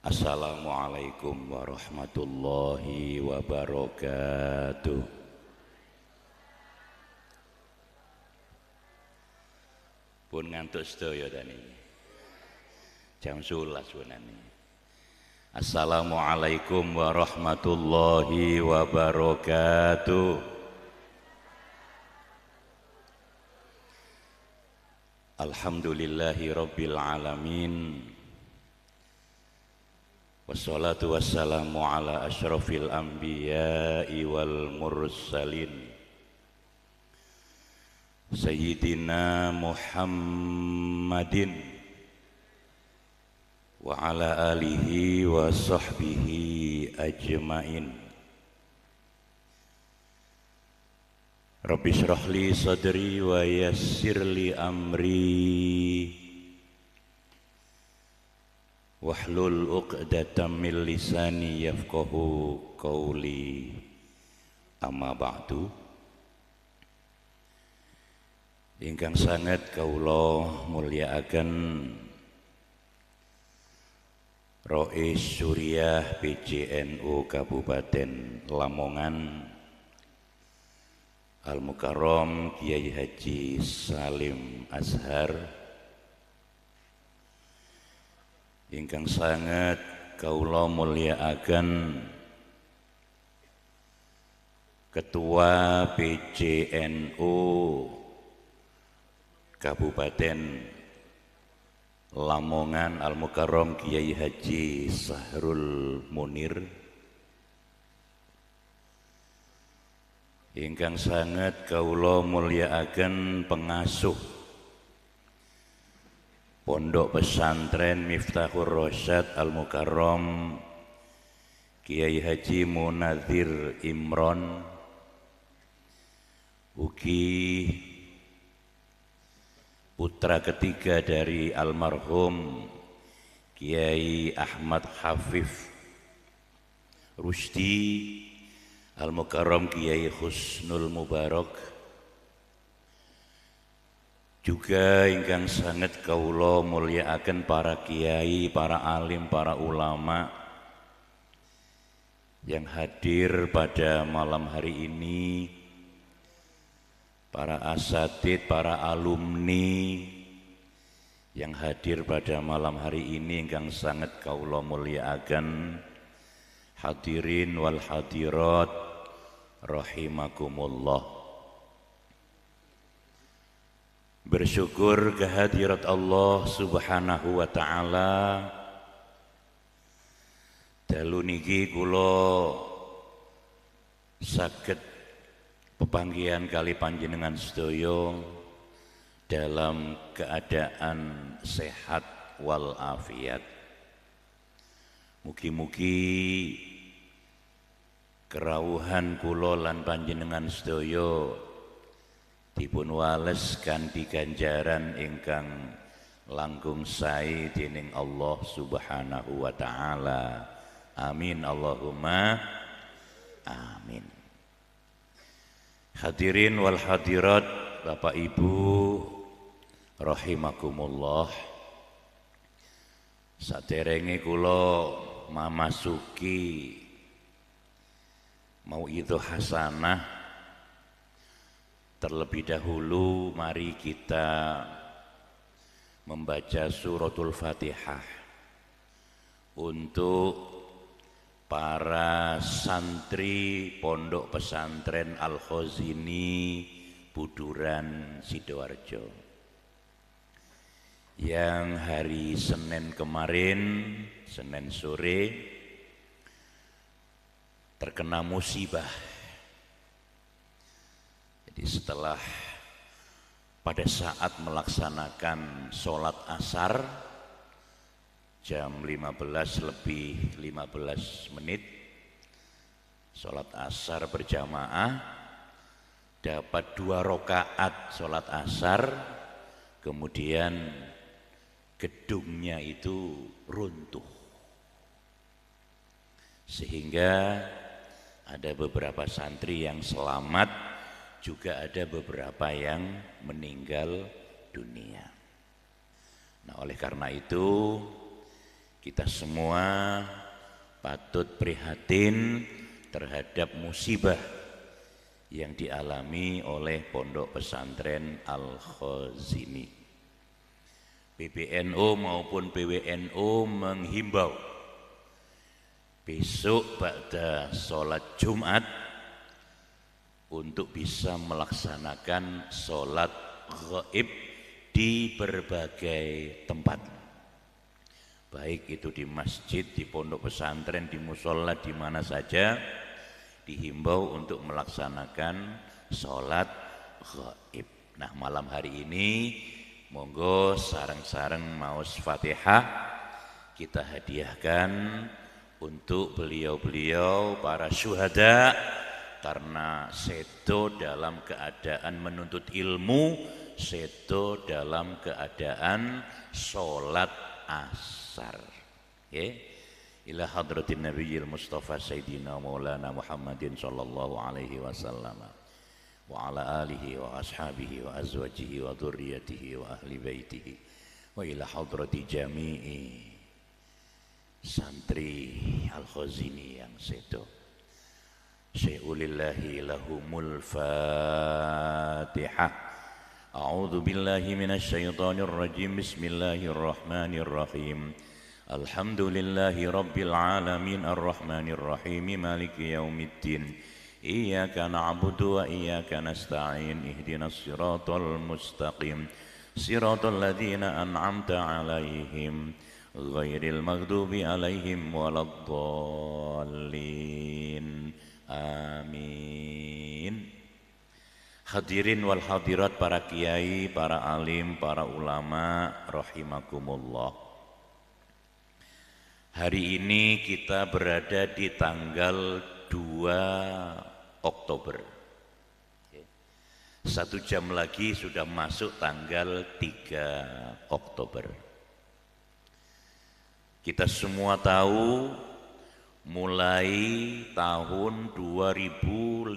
Assalamualaikum warahmatullahi wabarakatuh. Pun ngantuk sedaya tani. Jam 11 punani. Assalamualaikum warahmatullahi wabarakatuh. Alhamdulillahi rabbil alamin. Wassalatu wassalamu ala asyrafil anbiya'i wal mursalin Sayyidina Muhammadin wa ala alihi wa sahbihi ajmain. Rabbi shrah li sadri wa yassir li amri wahlul 'uqdatam min lisani yafqahu qawli. Amma ba'du. Ingkang sanget kawula mulyakaken Rais Suriah PJNU Kabupaten Lamongan Al-Mukarram Kiai Haji Salim Azhar, ingkang sanget kawula mulyakaken Ketua PJNU Kabupaten Lamongan Al-Mukarram Kiai Haji Sahrul Munir, ingkang sanget kawula mulyakaken pengasuh Pondok Pesantren Miftahur Rasyad Al-Mukarram Kiai Haji Munadzir Imron, ugi putra ketiga dari almarhum Kiai Ahmad Hafif Rusdi Al-Mukarram Kiai Husnul Mubarak, juga ingkang sanget kawula mulyakaken para kiai, para alim, para ulama yang hadir pada malam hari ini, para asatid, para alumni yang hadir pada malam hari ini, ingkang sanget kawula mulyakaken hadirin wal hadirat rahimakumullah. Bersyukur kehadirat Allah Subhanahu wa taala, dalu niki kula saged pepanggihan kali panjenengan sedaya dalam keadaan sehat wal afiat. Mugi-mugi kerawuhan kula lan panjenengan sedaya dipun wales kanthi ganjaran ingkang langkung sae dening Allah Subhanahu wa taala. Amin Allahumma amin. Hadirin wal hadirat, Bapak Ibu rahimakumullah. Saderenge kula mamasuki mauidhah hasanah, terlebih dahulu mari kita membaca suratul Fatihah untuk para santri Pondok Pesantren Al-Khazini Buduran Sidoarjo yang hari Senin kemarin, Senin sore, terkena musibah. Jadi setelah pada saat melaksanakan sholat asar jam 15:15 sholat asar berjamaah, dapat 2 rakaat sholat asar, kemudian gedungnya itu runtuh sehingga ada beberapa santri yang selamat, juga ada beberapa yang meninggal dunia. Nah, oleh karena itu Kita semua patut prihatin terhadap musibah yang dialami oleh Pondok Pesantren Al-Khazini. PBNU maupun PWNU menghimbau besok pada sholat Jumat untuk bisa melaksanakan sholat gaib di berbagai tempat, baik itu di masjid, di pondok pesantren, di musola, di mana saja dihimbau untuk melaksanakan sholat gaib. Nah, malam hari ini monggo sareng-sareng maos Fatihah kita hadiahkan untuk beliau-beliau para syuhada, karena sedo dalam keadaan menuntut ilmu, sedo dalam keadaan sholat asar. Ila hadratin nabiyil mustafa sayyidina maulana Muhammadin sallallahu alaihi wasallam wa ala alihi wa ashabihi wa azwajihi wa dhurriyyatihi wa ahli baitihi wa ila hadrati jami'i santri Al-Khazini yang sedo. Syai'ulillahi lahumul Fatihah. A'udzu billahi minasyaitonir rajim. Bismillahirrahmanirrahim. Alhamdulillahi rabbil alamin arrahmanir rahim maliki yaumiddin. Iyyaka na'budu wa iyyaka nasta'in. Ihdinas siratal mustaqim. Siratal ladzina an'amta 'alaihim ghairil maghdubi 'alaihim waladdallin. Amin. Hadirin wal hadirat, para kiai, para alim, para ulama rahimakumullah. Hari ini kita berada di tanggal 2 Oktober. 1 jam lagi sudah masuk tanggal 3 Oktober. Kita semua tahu mulai tahun 2015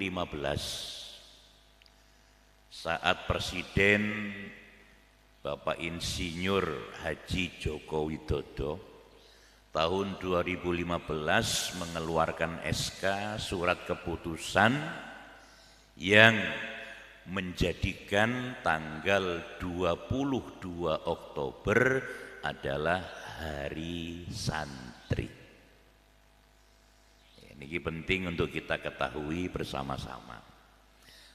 saat Presiden Bapak Insinyur Haji Joko Widodo tahun 2015 mengeluarkan SK surat keputusan yang menjadikan tanggal 22 Oktober adalah Hari Santri. Ini penting untuk kita ketahui bersama-sama.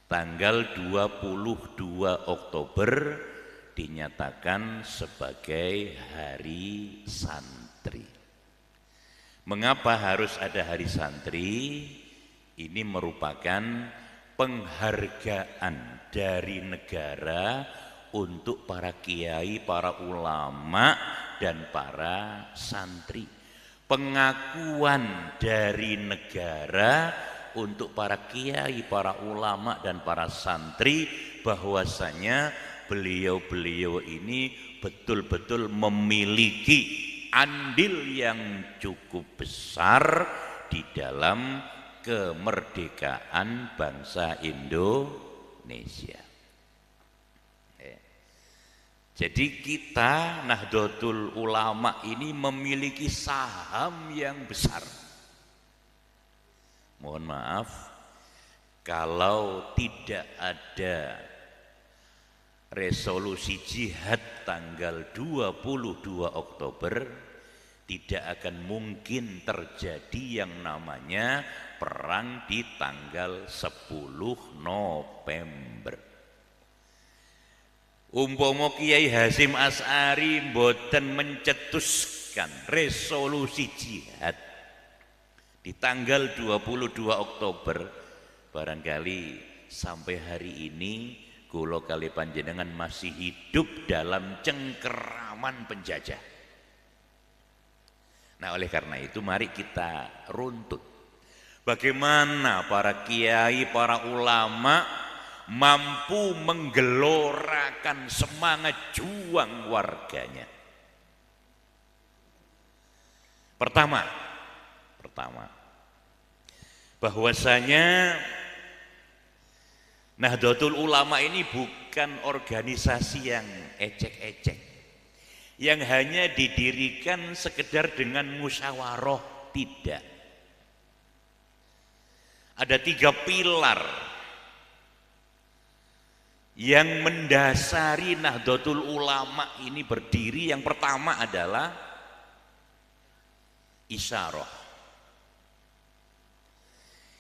Tanggal 22 Oktober dinyatakan sebagai Hari Santri. Mengapa harus ada Hari Santri? Ini merupakan penghargaan dari negara untuk para kiai, para ulama, dan para santri. Pengakuan dari negara untuk para kiai, para ulama, dan para santri bahwasanya beliau-beliau ini betul-betul memiliki andil yang cukup besar di dalam kemerdekaan bangsa Indonesia. Jadi kita Nahdlatul Ulama ini memiliki saham yang besar. Mohon maaf kalau tidak ada resolusi jihad tanggal 22 Oktober, tidak akan mungkin terjadi yang namanya perang di tanggal 10 November. Umpama Kiai Hasyim Asy'ari mboten mencetuskan resolusi jihad di tanggal 22 Oktober, barangkali sampai hari ini kula kali panjenengan masih hidup dalam cengkeraman penjajah. Nah, oleh karena itu mari kita runtut bagaimana para kiai, para ulama mampu menggelorakan semangat juang warganya. Pertama, bahwasanya Nahdlatul Ulama ini bukan organisasi yang ecek-ecek. yang hanya didirikan sekedar dengan musyawarah, tidak. Ada 3 pilar yang mendasari Nahdlatul Ulama ini berdiri. Yang pertama adalah isyarah.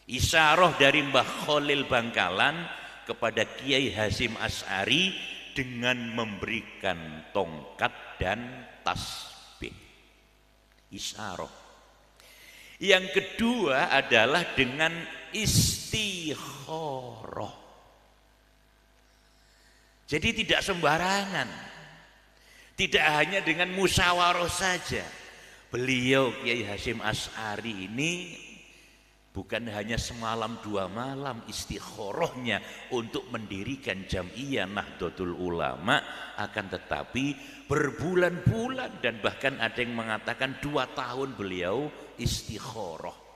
Isyarah dari Mbah Khalil Bangkalan kepada Kiai Hasyim Asy'ari dengan memberikan tongkat dan tasbih. Isyarah. Yang kedua adalah dengan istikharah. Jadi tidak sembarangan, tidak hanya dengan musyawarah saja. Beliau Kiai Hasyim Asy'ari ini bukan hanya semalam 2 malam istikharahnya untuk mendirikan Jam'iyah Nahdlatul Ulama, akan tetapi berbulan-bulan dan bahkan ada yang mengatakan 2 tahun beliau istikharah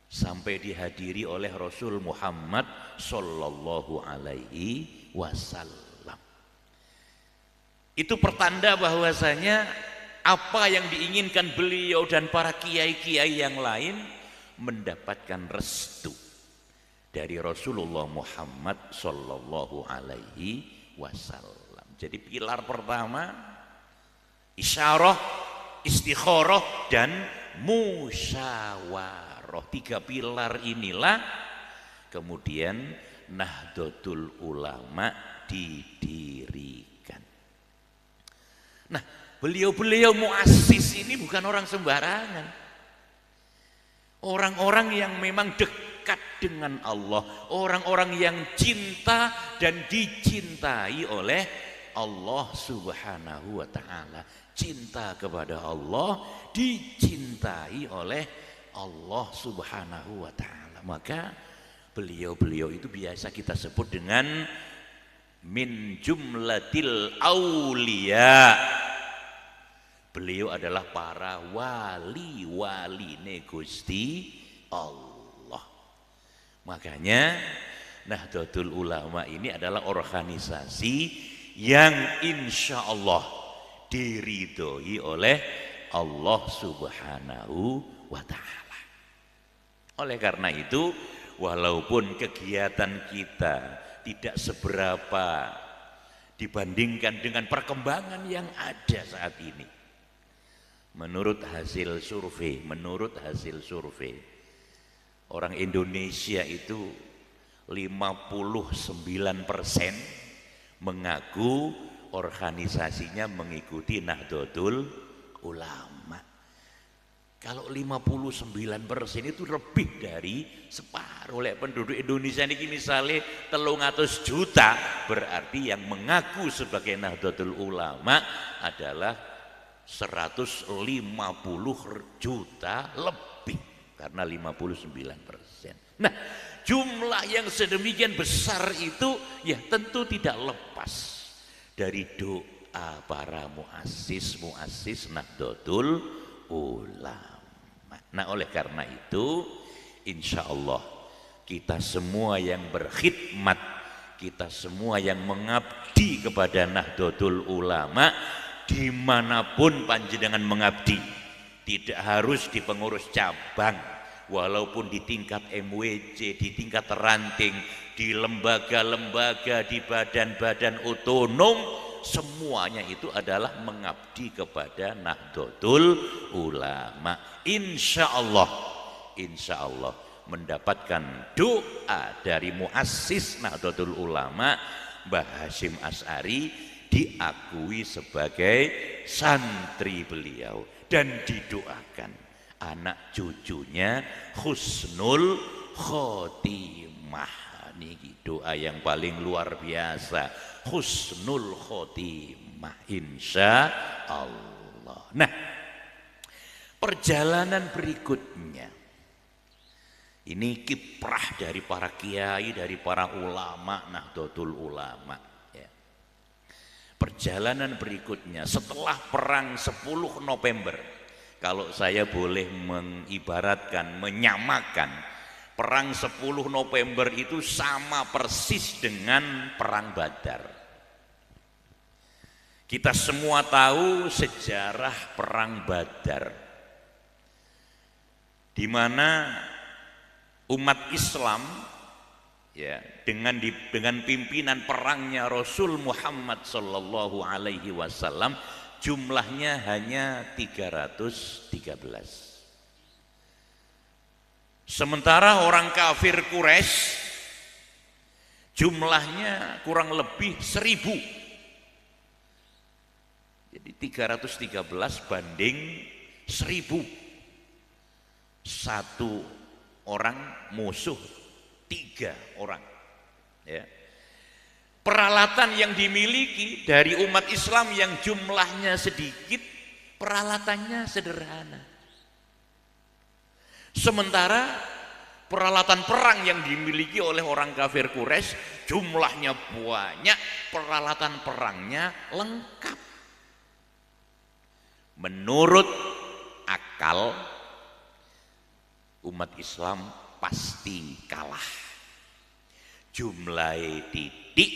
sampai dihadiri oleh Rasul Muhammad sallallahu alaihi wasallam. Itu pertanda bahwasanya apa yang diinginkan beliau dan para kiai-kiai yang lain mendapatkan restu dari Rasulullah Muhammad sallallahu alaihi wasallam. Jadi pilar pertama isyarah, istikharah dan musyawarah. 3 pilar inilah kemudian Nahdlatul Ulama didirikan. Nah, beliau-beliau muassis ini bukan orang sembarangan. Orang-orang yang memang dekat dengan Allah, orang-orang yang cinta dan dicintai oleh Allah Subhanahu wa taala. Cinta kepada Allah, dicintai oleh Allah Subhanahu wa taala. Maka beliau-beliau itu biasa kita sebut dengan min jumlatil auliya. Beliau adalah para wali-wali Gusti Allah. Makanya Nahdlatul Ulama ini adalah organisasi yang insya Allah diridhoi oleh Allah Subhanahu wa ta'ala. Oleh karena itu, walaupun kegiatan kita tidak seberapa dibandingkan dengan perkembangan yang ada saat ini, menurut hasil survei, orang Indonesia itu 59% mengaku organisasinya mengikuti Nahdlatul Ulama. Kalau 59% itu lebih dari separuh. Oleh penduduk Indonesia ini misalnya 300 juta, berarti yang mengaku sebagai Nahdlatul Ulama adalah 150 juta lebih, karena 59%. Nah, jumlah yang sedemikian besar itu ya tentu tidak lepas dari doa para muassis Nahdlatul Ulama. Nah, oleh karena itu insya Allah kita semua yang berkhidmat, kita semua yang mengabdi kepada Nahdlatul Ulama, dimanapun panjenengan mengabdi, tidak harus di pengurus cabang, walaupun di tingkat MWC, di tingkat ranting, di lembaga-lembaga, di badan-badan otonom, semuanya itu adalah mengabdi kepada Nahdlatul Ulama. Insya Allah mendapatkan doa dari muassis Nahdlatul Ulama Mbah Hasyim Asy'ari, diakui sebagai santri beliau dan didoakan anak cucunya husnul khotimah. Ini doa yang paling luar biasa, husnul khotimah insya Allah. Nah, perjalanan berikutnya ini kiprah dari para kiai, dari para ulama Nahdlatul Ulama ya. Perjalanan berikutnya setelah perang 10 November, kalau saya boleh mengibaratkan, menyamakan, perang 10 November itu sama persis dengan perang Badar. Kita semua tahu sejarah perang Badar, di mana umat Islam ya dengan pimpinan perangnya Rasul Muhammad sallallahu alaihi wasallam jumlahnya hanya 313. Sementara orang kafir Quraisy jumlahnya kurang lebih 1000. Jadi 313 banding 1000. Satu orang musuh 3 orang. Ya. Peralatan yang dimiliki dari umat Islam yang jumlahnya sedikit, peralatannya sederhana. Sementara peralatan perang yang dimiliki oleh orang kafir Quraisy jumlahnya banyak, peralatan perangnya lengkap. Menurut akal, umat Islam pasti kalah. Jumlah titik,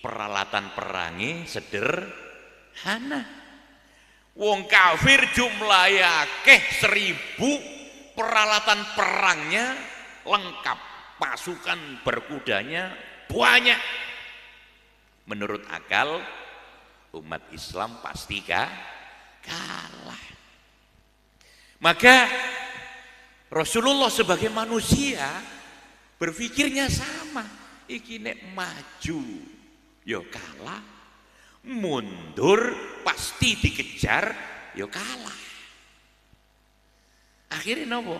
peralatan perangnya sederhana. Wong kafir jumlahnya akeh 1000, peralatan perangnya lengkap, pasukan berkudanya banyak. Menurut akal, umat Islam pasti kalah. Maka Rasulullah sebagai manusia berpikirnya sama. Iki nek maju yo kalah, mundur pasti dikejar yo kalah. Akhirnya nopo?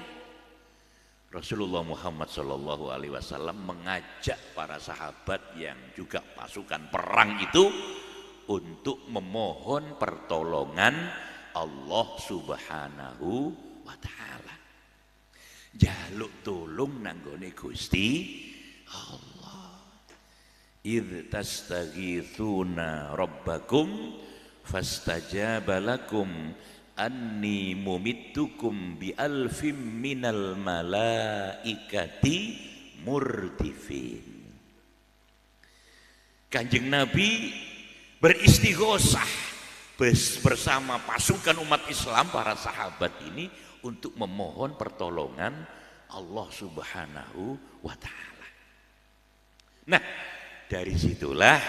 Rasulullah Muhammad sallallahu alaihi wasallam mengajak para sahabat yang juga pasukan perang itu untuk memohon pertolongan Allah Subhanahu wa taala. Jaluk tolong nanggone Gusti Allah. Idz tastaghitsuna rabbakum fastajaba lakum anni mumittukum bi alfim minal malaikati murdifin. Kanjeng Nabi beristighosah bersama pasukan umat Islam, para sahabat ini, untuk memohon pertolongan Allah Subhanahu wa taala. Nah, dari situlah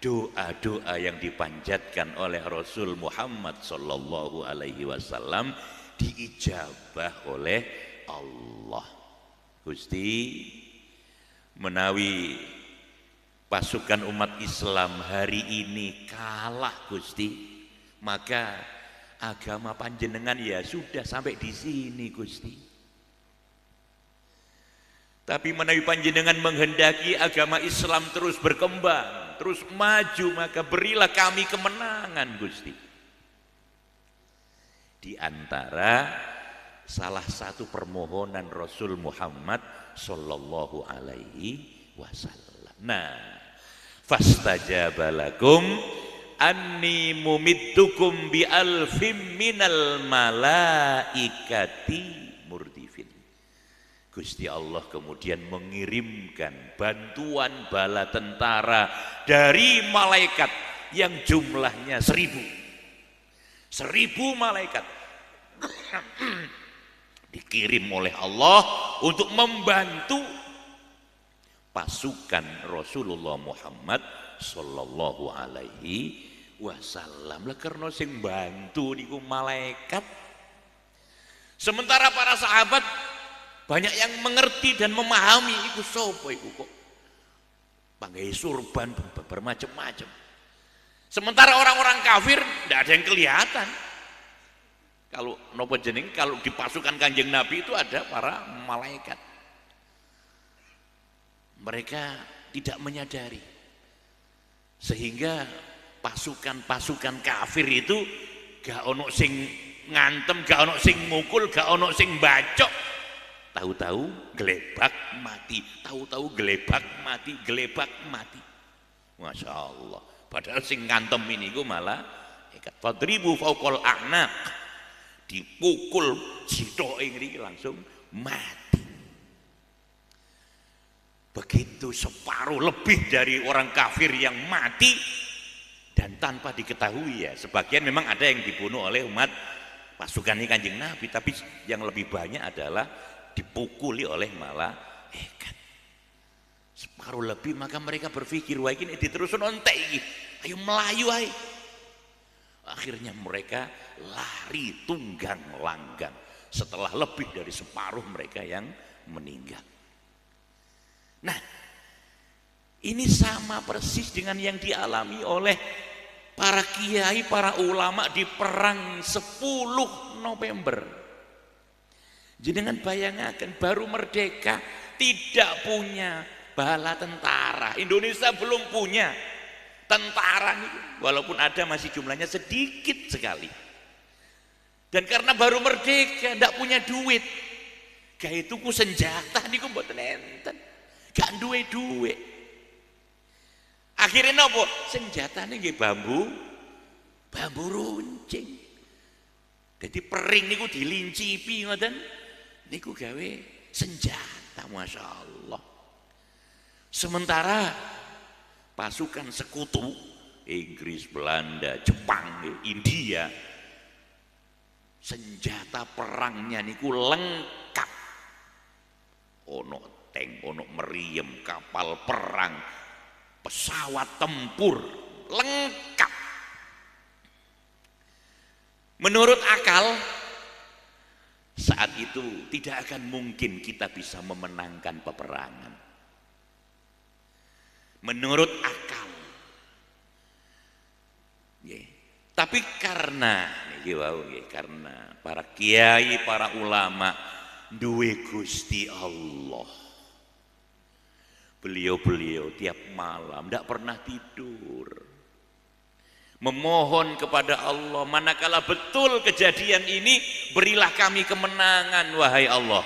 doa-doa yang dipanjatkan oleh Rasul Muhammad sallallahu alaihi wasallam diijabah oleh Allah. Gusti, menawi pasukan umat Islam hari ini kalah Gusti, maka agama panjenengan ya sudah sampai di sini Gusti. Tapi menawi panjenengan menghendaki agama Islam terus berkembang, terus maju, maka berilah kami kemenangan Gusti. Di antara salah satu permohonan Rasul Muhammad sallallahu alaihi wasallam. Nah, fastajaba lakum anni mumiddukum bi alfim minal malaikati murdifin. Gusti Allah kemudian mengirimkan bantuan bala tentara dari malaikat yang jumlahnya 1000 malaikat dikirim oleh Allah untuk membantu pasukan Rasulullah Muhammad sallallahu alaihi wasallam. Lah karena sing bantu niku malaikat. Sementara para sahabat banyak yang mengerti dan memahami iku sapa iku kok panggai surban bermacam-macam. Sementara orang-orang kafir tidak ada yang kelihatan. Kalau nopo jeneng, kalau di pasukan Kanjeng Nabi itu ada para malaikat. Mereka tidak menyadari, sehingga pasukan-pasukan kafir itu gak ono sing ngantem, gak ono sing mukul, gak ono sing bacok. Tahu-tahu gelebak mati, tahu-tahu gelebak mati, gelebak mati. Masya Allah. Padahal sing ngantem ini gue malah fadribu fauqal a'naq, dipukul sitoke ngriki langsung mati. Begitu separuh lebih dari orang kafir yang mati, Dan tanpa diketahui ya, sebagian memang ada yang dibunuh oleh umat pasukan Kanjeng Nabi, tapi yang lebih banyak adalah dipukuli oleh malaikat. Separuh lebih, maka mereka berpikir, wah ini diterusun ontek ini, ayo melayu ayo. Akhirnya mereka lari tunggang langgang setelah lebih dari separuh mereka yang meninggal. Nah, ini sama persis dengan yang dialami oleh para kiai, para ulama di perang 10 November. Jenengan bayangkan, baru merdeka tidak punya bala tentara. Indonesia belum punya tentara nih, walaupun ada masih jumlahnya sedikit sekali. Dan karena baru merdeka tidak punya duit, gaya tuku senjata niku mboten enten, gak duwe duit. Akhirnya nopo? Senjatane nggih bambu runcing. Jadi pering niku dilincipi ngoten, niku gawe senjata, masya Allah. Sementara pasukan sekutu Inggris, Belanda, Jepang, India, senjata perangnya niku lengkap. Ono tank, ono meriam, kapal perang, pesawat tempur, lengkap. Menurut akal, saat itu tidak akan mungkin kita bisa memenangkan peperangan. Menurut akal. Tapi karena karena para kiai, para ulama duwe Gusti Allah, beliau tiap malam tidak pernah tidur memohon kepada Allah, manakala betul kejadian ini, berilah kami kemenangan wahai Allah,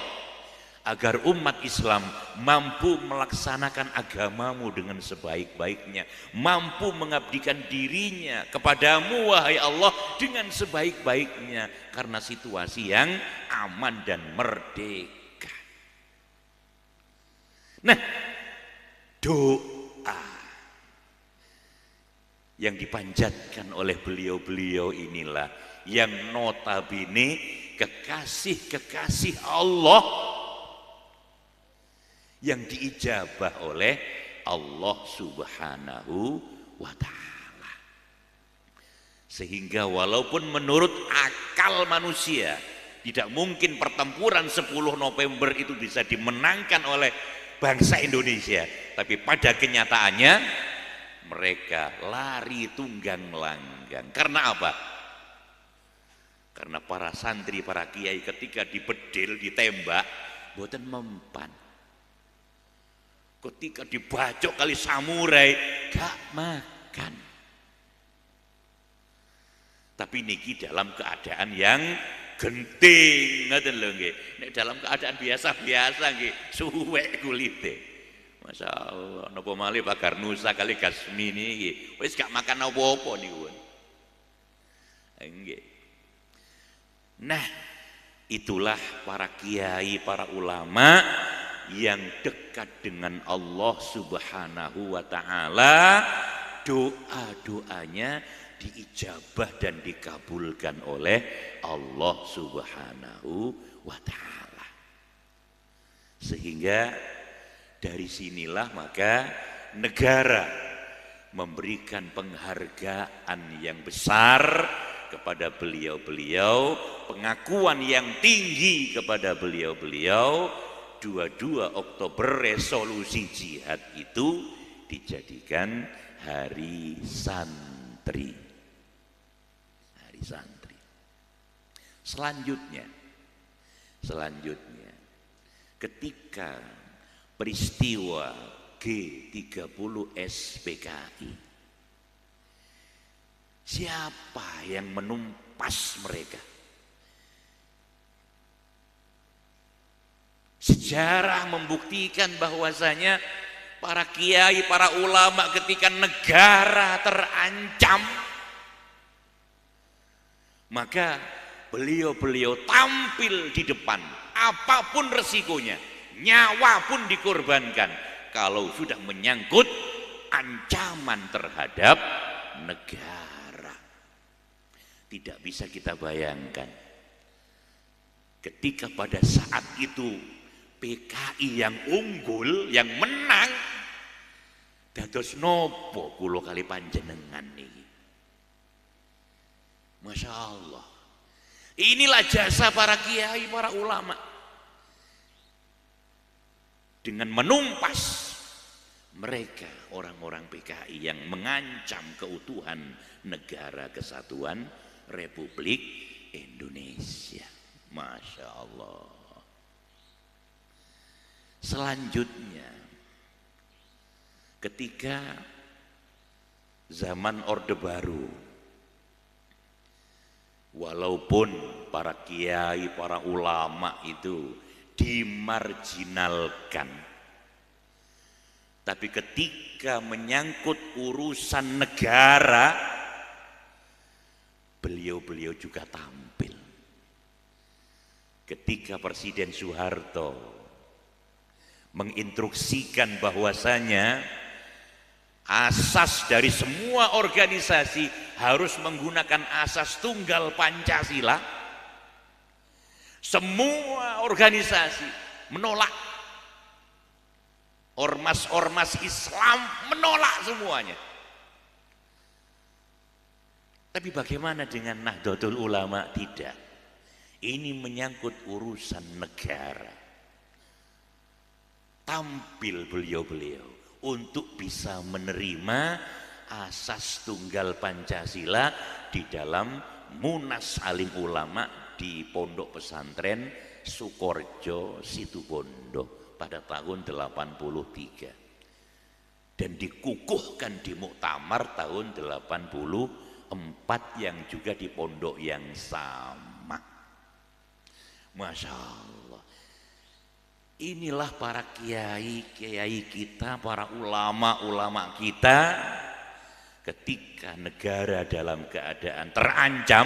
agar umat Islam mampu melaksanakan agamamu dengan sebaik-baiknya, mampu mengabdikan dirinya kepadamu wahai Allah dengan sebaik-baiknya, karena situasi yang aman dan merdeka. Nah, doa yang dipanjatkan oleh beliau-beliau inilah yang notabene kekasih-kekasih Allah yang diijabah oleh Allah Subhanahu wa ta'ala. Sehingga walaupun menurut akal manusia tidak mungkin pertempuran 10 November itu bisa dimenangkan oleh bangsa Indonesia, tapi pada kenyataannya mereka lari tunggang langgang. Karena apa? Karena para santri, para kiai ketika dibedil, ditembak, boten mempan. Ketika dibacok kali samurai, gak makan. Tapi niki dalam keadaan yang genting, ngoten lho nggih. Nek dalam keadaan biasa-biasa nggih, suwek kulite. Masya Allah, napa malih Pak Garnusa kali Gasmi niki wis gak makan apa-apa niku. Nggih. Nah, itulah para kiai, para ulama yang dekat dengan Allah Subhanahu wa ta'ala, doa-doanya diijabah dan dikabulkan oleh Allah Subhanahu wa ta'ala. Sehingga dari sinilah maka negara memberikan penghargaan yang besar kepada beliau-beliau, pengakuan yang tinggi kepada beliau-beliau. 22 Oktober resolusi jihad itu dijadikan hari santri. Hari santri. Selanjutnya ketika peristiwa G30 SPKI, siapa yang menumpas mereka? Sejarah membuktikan bahwasanya para kiai, para ulama ketika negara terancam, maka beliau-beliau tampil di depan apapun resikonya, nyawa pun dikorbankan kalau sudah menyangkut ancaman terhadap negara. Tidak bisa kita bayangkan ketika pada saat itu PKI yang unggul, yang menang, dados nopo kula kali panjenengan niki. Masya Allah. Inilah jasa para kiai, para ulama dengan menumpas mereka orang-orang PKI yang mengancam keutuhan negara kesatuan Republik Indonesia. Masya Allah. Selanjutnya, ketika zaman Orde Baru, walaupun para kiai, para ulama itu dimarginalkan, tapi ketika menyangkut urusan negara, beliau-beliau juga tampil. Ketika Presiden Soeharto menginstruksikan bahwasanya asas dari semua organisasi harus menggunakan asas tunggal Pancasila, semua organisasi menolak. Ormas-ormas Islam menolak semuanya. Tapi bagaimana dengan Nahdlatul Ulama? Tidak. Ini menyangkut urusan negara. Tampil beliau-beliau untuk bisa menerima asas tunggal Pancasila di dalam Munas Alim Ulama di Pondok Pesantren Sukorejo Situbondo pada tahun 83 dan dikukuhkan di Muktamar tahun 84 yang juga di pondok yang sama. Masya Allah. Inilah para kiai-kiai kita, para ulama-ulama kita ketika negara dalam keadaan terancam,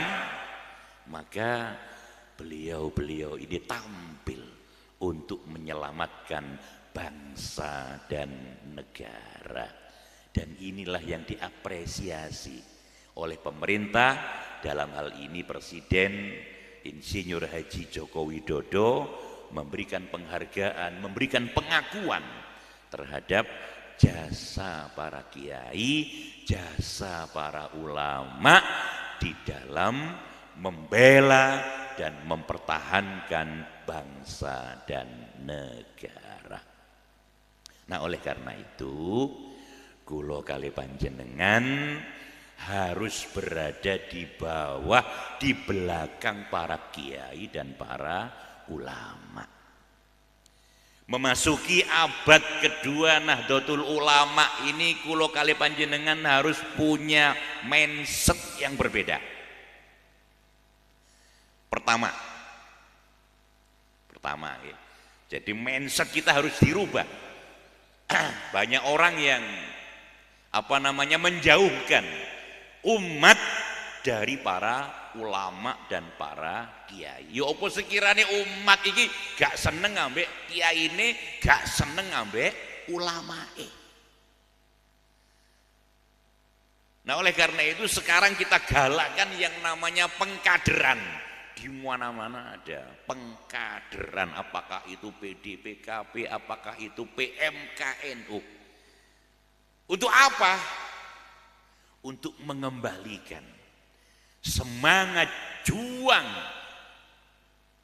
maka beliau-beliau ini tampil untuk menyelamatkan bangsa dan negara. Dan inilah yang diapresiasi oleh pemerintah, dalam hal ini Presiden Insinyur Haji Joko Widodo memberikan penghargaan, memberikan pengakuan terhadap jasa para kiai, jasa para ulama di dalam membela dan mempertahankan bangsa dan negara. Nah, oleh karena itu kula kali panjenengan harus berada di bawah, di belakang para kiai dan para ulama. Memasuki abad kedua Nahdlatul Ulama ini kula kali panjenengan harus punya mindset yang berbeda. Pertama ya. Jadi mindset kita harus dirubah. Banyak orang yang menjauhkan umat dari para ulama dan para kiai. Ya apa sekiranya umat iki gak seneng ambek kiai ini, gak seneng ambek ulamae. Nah, oleh karena itu sekarang kita galakkan yang namanya pengkaderan. Di mana-mana ada pengkaderan, apakah itu PDPKP, apakah itu PMKNU. Untuk apa? Untuk mengembalikan semangat juang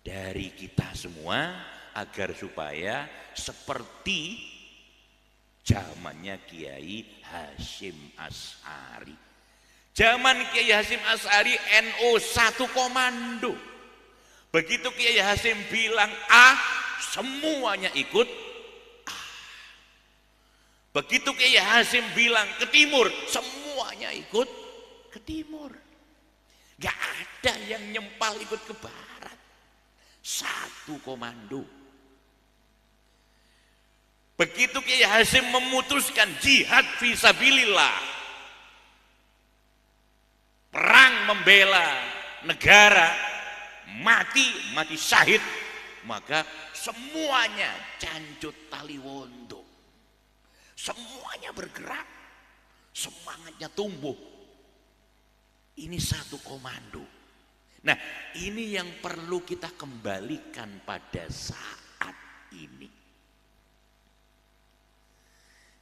dari kita semua agar supaya seperti zamannya Kiai Hasyim Asy'ari. Zaman Kiai Hasyim Asy'ari NU satu komando. Begitu Kiai Hasyim bilang A, semuanya ikut A. Begitu Kiai Hasyim bilang ke timur, semuanya ikut ke timur. Gak ada yang nyempal ikut ke barat. Satu komando. Begitu Kiai Hasyim memutuskan jihad fisabilillah, perang membela negara, mati syahid, maka semuanya cancut taliwondo, semuanya bergerak, semangatnya tumbuh. Ini satu komando. Nah, ini yang perlu kita kembalikan pada saat ini.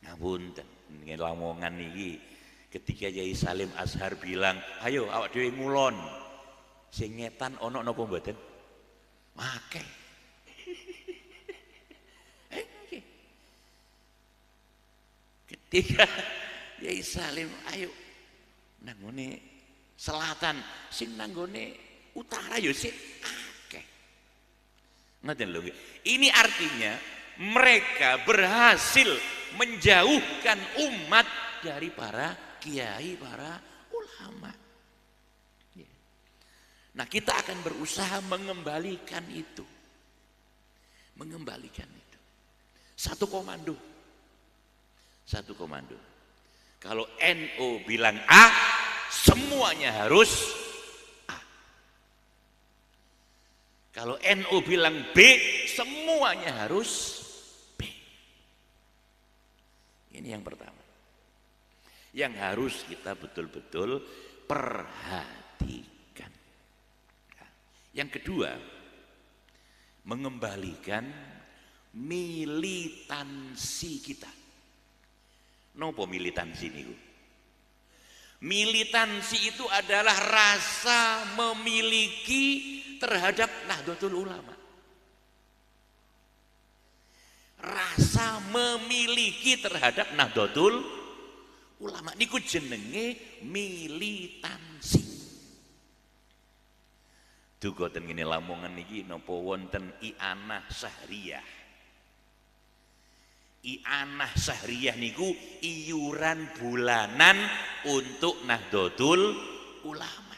Ngapunten, ini lamongan ini ketika Yai Salim Azhar bilang, ayo awak dhewe ngulon. Sing ngetan ono napa mboten? Akeh. Ketika Yai Salim, ayo nanggone selatan, sing nanggone utara yo sik akeh. Ngoten lho. Ini artinya mereka berhasil menjauhkan umat dari para kiai, para ulama. Nah, kita akan berusaha mengembalikan itu. Mengembalikan itu. Satu komando. Satu komando. Kalau NU bilang A, semuanya harus A. Kalau NU bilang B, semuanya harus B. Ini yang pertama. Yang harus kita betul-betul perhatikan. Yang kedua, mengembalikan militansi kita. Nopo militansi niku? Militansi itu adalah rasa memiliki terhadap Nahdlatul Ulama. Rasa memiliki terhadap Nahdlatul Ulama niku jenenge militansi. Duga ten ngene Lamongan niki napa wonten i'anah sahriyah. I'anah sahriyah niku iuran bulanan untuk Nahdlatul Ulama.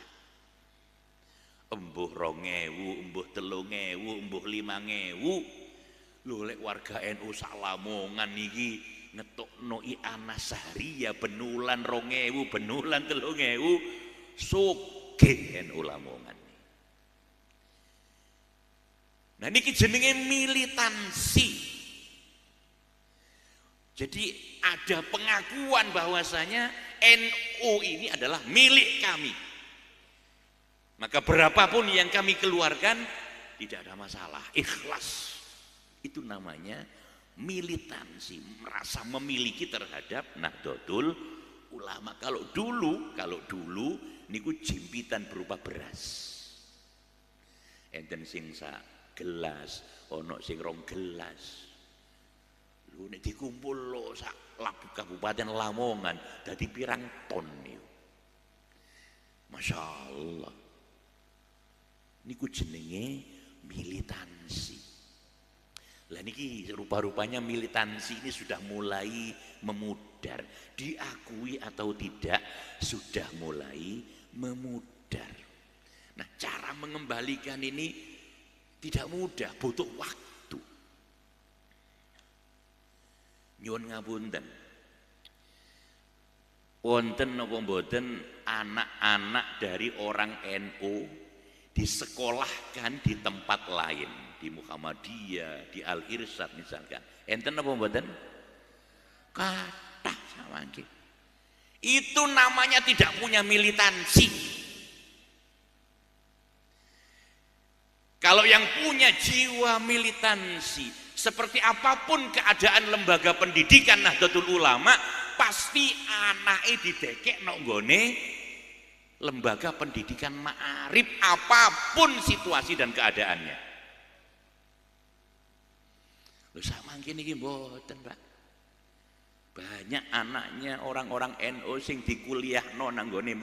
Embuh 2000, embuh 3000, embuh 5000. Lho lek warga NU sak Lamongan niki ngetokno i'anah sahriyah benulan 2000, benulan 3000 sugih NU Lamongan. Nah niki jenenge militansi. Jadi ada pengakuan bahwasanya NU ini adalah milik kami. Maka berapapun yang kami keluarkan tidak ada masalah, ikhlas. Itu namanya militansi, merasa memiliki terhadap Nahdlatul Ulama. Kalau dulu niku jimpitan berupa beras. Enten sing sak gelas, ono sing rong gelas. Lu nek dikumpul lo sak Kabupaten Lamongan dadi pirang ton niku. Masya Allah. Niku jenenge militansi. Lah niki rupa-rupanya militansi ini sudah mulai memudar. Diakui atau tidak sudah mulai memudar. Nah, cara mengembalikan ini tidak mudah, butuh waktu. Nyuwun ngapunten. Wonten napa mboten anak-anak dari orang NU disekolahkan di tempat lain, di Muhammadiyah, di Al Irsyad misalkan. Enten napa mboten? Kathah samangke. Itu namanya tidak punya militansi. Kalau yang punya jiwa militansi, seperti apapun keadaan lembaga pendidikan Nahdlatul Ulama, pasti anake didekek nang nggone lembaga pendidikan ma'arif apapun situasi dan keadaannya. Lho samangke niki mboten, Pak. Banyak anaknya orang-orang NU sing dikuliahno nang nggone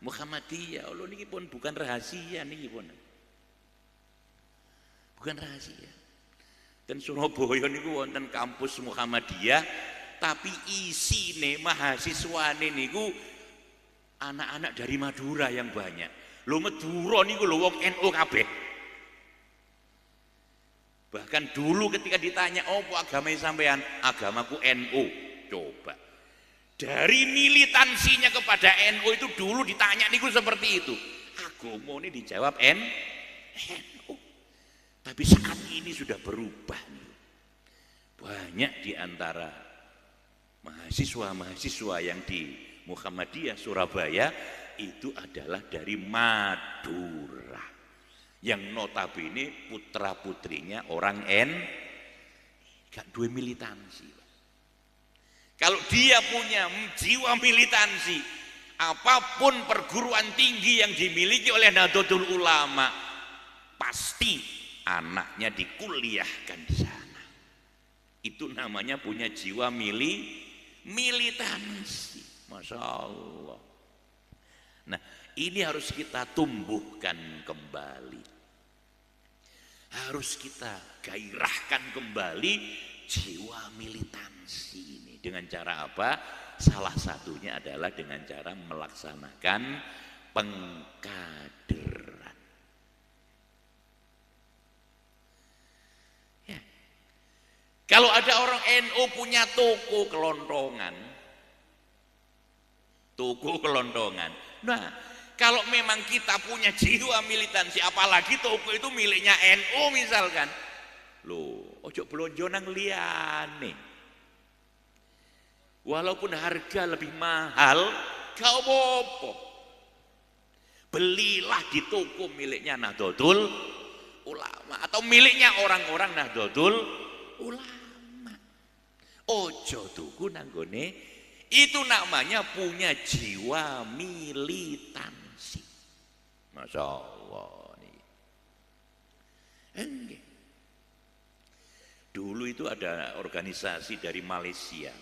Muhammadiyah. Lho niki pun bukan rahasia niki pun. Bukan rahasia. Dan Surabaya niku wonten kampus Muhammadiyah, tapi isine mahasiswane niku anak-anak dari Madura yang banyak. Lho Madura niku lho wong NU kabeh. Bahkan dulu ketika ditanya, "Opo agama sampean?" "Agamaku NU." Coba. Dari militansinya kepada NU itu dulu ditanya niku seperti itu. Agama ini dijawab NU. Tapi saat ini sudah berubah nih. Banyak di antara mahasiswa-mahasiswa yang di Muhammadiyah Surabaya itu adalah dari Madura, yang notabene putra putrinya orang gak duwe militansi. Kalau dia punya jiwa militansi, apapun perguruan tinggi yang dimiliki oleh Nahdlatul Ulama, pasti anaknya dikuliahkan di sana. Itu namanya punya jiwa militansi. Masya Allah. Nah, ini harus kita tumbuhkan kembali. Harus kita gairahkan kembali jiwa militansi ini. Dengan cara apa? Salah satunya adalah dengan cara melaksanakan pengkaderan. Ya. Kalau ada orang NU punya toko kelontongan. Nah, kalau memang kita punya jiwa militansi, apalagi toko itu miliknya NU misalkan, loh, ojo belonjo nang liyane. Walaupun harga lebih mahal, gak apa-apa. Belilah di toko miliknya Nahdlatul Ulama atau miliknya orang-orang Nahdlatul Ulama. Ojo tuku nanggone. Itu namanya punya jiwa militansi. Masya Allah nih. Enggak. Dulu itu ada organisasi dari Malaysia.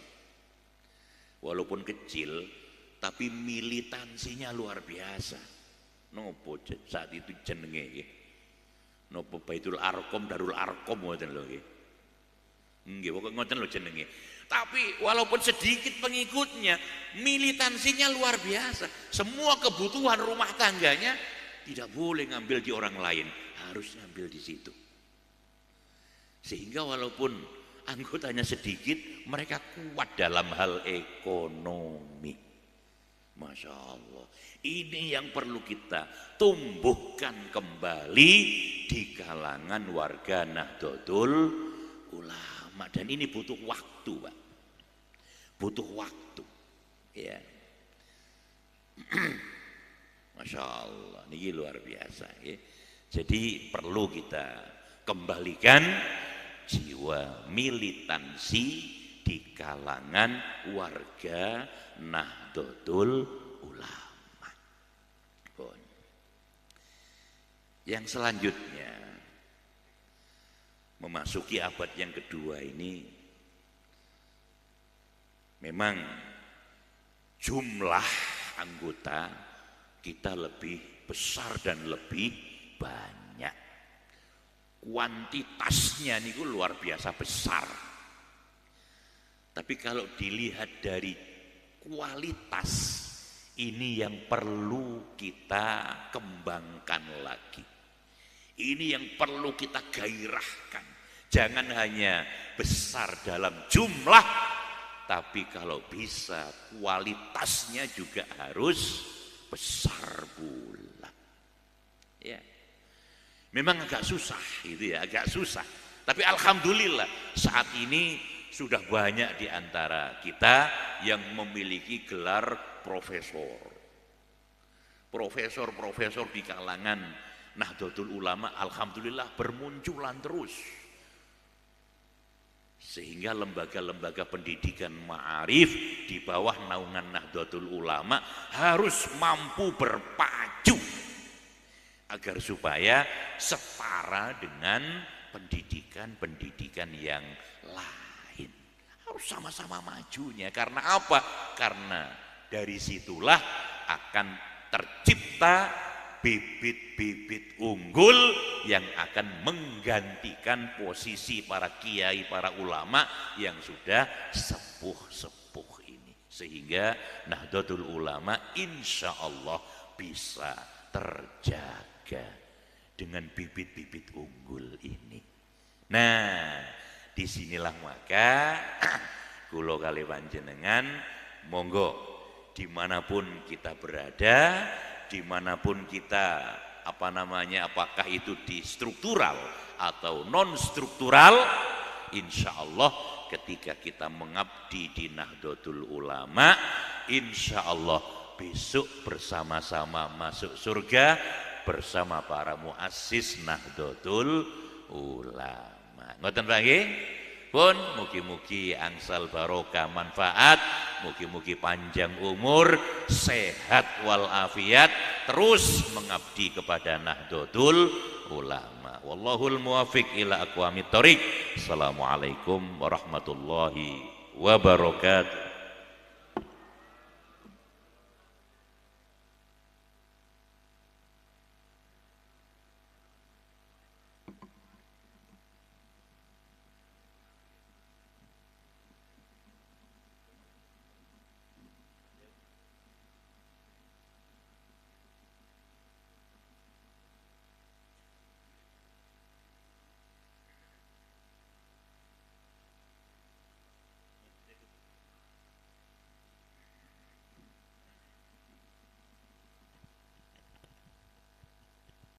Walaupun kecil, tapi militansinya luar biasa. Nopo saat itu jenenge. Nopo Baitul Arqam, Darul Arqam ngoten lho nggih. Nggih, pokoke ngoten lho jenenge. Tapi walaupun sedikit pengikutnya, militansinya luar biasa. Semua kebutuhan rumah tangganya tidak boleh ngambil di orang lain, harus ngambil di situ. Sehingga walaupun anggotanya sedikit, mereka kuat dalam hal ekonomi. Masya Allah. Ini yang perlu kita tumbuhkan kembali di kalangan warga Nahdlatul Ulama. Dan ini butuh waktu, Pak. Butuh waktu. Ya. Masya Allah, ini luar biasa. Ya. Jadi perlu kita kembalikan jiwa militansi di kalangan warga Nahdlatul Ulama. Yang selanjutnya, memasuki abad yang kedua ini, memang jumlah anggota kita lebih besar dan lebih banyak. Kuantitasnya niku luar biasa besar. Tapi kalau dilihat dari kualitas, ini yang perlu kita kembangkan lagi. Ini yang perlu kita gairahkan. Jangan hanya besar dalam jumlah, tapi kalau bisa kualitasnya juga harus besar pula. Ya. Memang agak susah itu ya, agak susah. Tapi alhamdulillah saat ini sudah banyak di antara kita yang memiliki gelar profesor. Profesor-profesor di kalangan Nahdlatul Ulama alhamdulillah bermunculan terus. Sehingga lembaga-lembaga pendidikan ma'arif di bawah naungan Nahdlatul Ulama harus mampu berpacu agar supaya setara dengan pendidikan-pendidikan yang lain. Harus sama-sama majunya. Karena apa? Karena dari situlah akan tercipta bibit-bibit unggul yang akan menggantikan posisi para kiai, para ulama yang sudah sepuh-sepuh ini. Sehingga Nahdlatul Ulama insya Allah bisa terjaga dengan bibit-bibit unggul ini. Nah, disinilah maka kula kali panjenengan monggo dimanapun kita berada, dimanapun kita apakah itu di struktural atau non struktural, insya Allah ketika kita mengabdi di Nahdlatul Ulama, insya Allah besok bersama-sama masuk surga bersama para muassis Nahdlatul Ulama. Ngoten Pak nggih? Pun mugi-mugi angsal barokah manfaat, mugi-mugi panjang umur, sehat walafiat, terus mengabdi kepada Nahdlatul Ulama. Wallahul muwafiq ila aqwamit thoriq. Assalamualaikum warahmatullahi wabarakatuh.